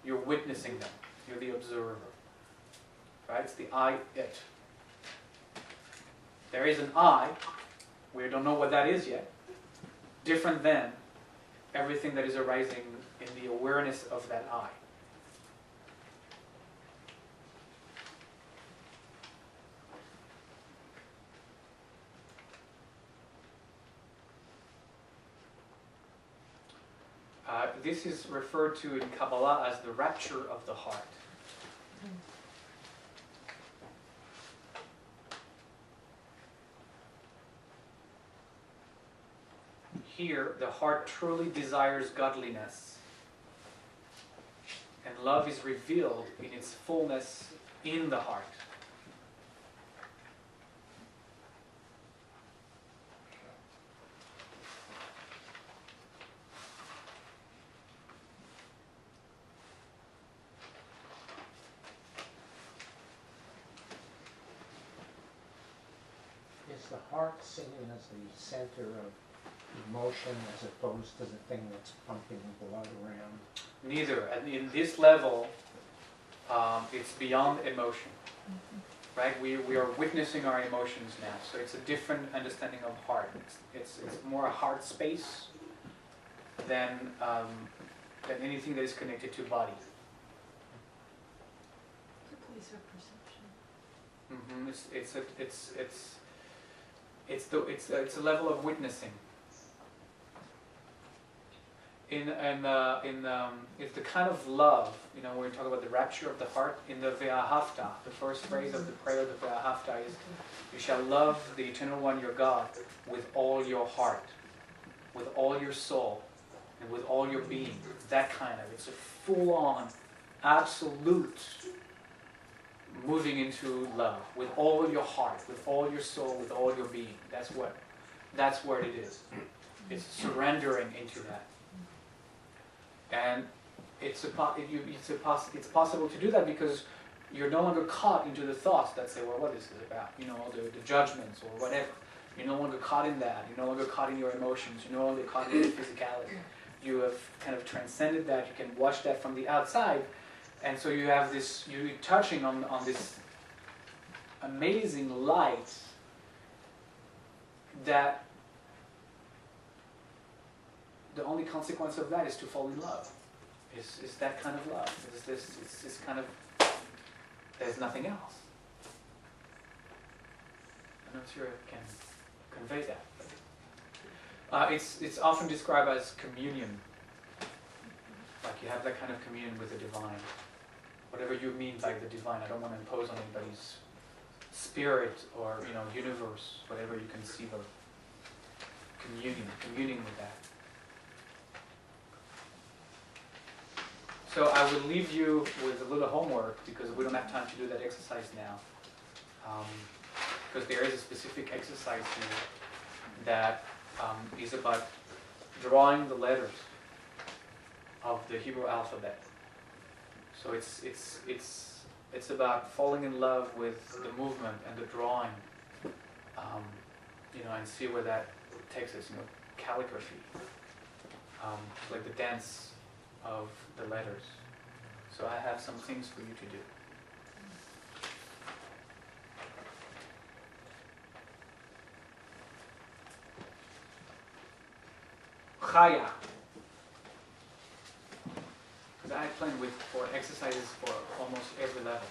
You're witnessing them. You're the observer. Right? It's the I, it. There is an I. We don't know what that is yet. Different than everything that is arising in the awareness of that I. This is referred to in Kabbalah as the rapture of the heart. Here, the heart truly desires godliness, and love is revealed in its fullness in the heart. Is the heart seen as the center of emotion as opposed to the thing that's pumping blood around? Neither. And in this level, it's beyond emotion. Right? We are witnessing our emotions now. So it's a different understanding of heart. It's more a heart space than anything that is connected to body. It's a place of perception. It's a level of witnessing. It's the kind of love, when we talk about the rapture of the heart, in the Ve'ahavta, the first phrase of the prayer of the Ve'ahavta is, you shall love the Eternal One, your God, with all your heart, with all your soul, and with all your being. That kind of, it's a full-on, absolute moving into love, with all your heart, with all your soul, with all your being. That's what it is. It's surrendering into that. And it's possible to do that because you're no longer caught into the thoughts that say, well, what is this about? The judgments or whatever. You're no longer caught in that. You're no longer caught in your emotions. You're no longer caught in your physicality. You have kind of transcended that. You can watch that from the outside. And so you have this, you're touching on this amazing light that the only consequence of that is to fall in love. Is that kind of love. It's this kind of, there's nothing else. I'm not sure I can convey that. It's often described as communion. Like you have that kind of communion with the divine. Whatever you mean by the divine, I don't want to impose on anybody's spirit or universe, whatever you conceive of. Communing with that. So I will leave you with a little homework because we don't have time to do that exercise now. Because there is a specific exercise here that is about drawing the letters of the Hebrew alphabet. So it's about falling in love with the movement and the drawing, and see where that takes us. Calligraphy, like the dance of the letters. So I have some things for you to do. Chaya. Because I plan for exercises for almost every level.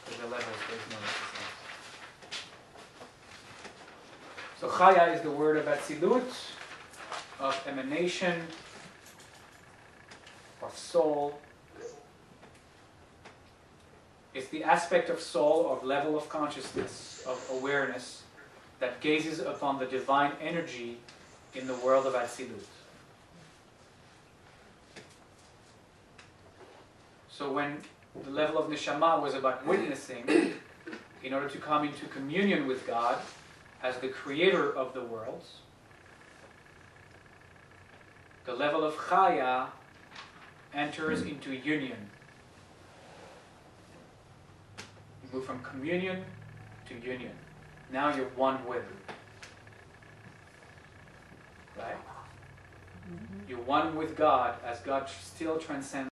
For the levels, there's no exercise. So Chaya is the word of Atzilut, of emanation, of soul. It's the aspect of soul, of level of consciousness, of awareness, that gazes upon the divine energy in the world of Atzilut. So when the level of Neshama was about witnessing, in order to come into communion with God as the creator of the worlds, the level of Chaya enters into union. You move from communion to union. Now you're one with. Right? You're one with God as God still transcends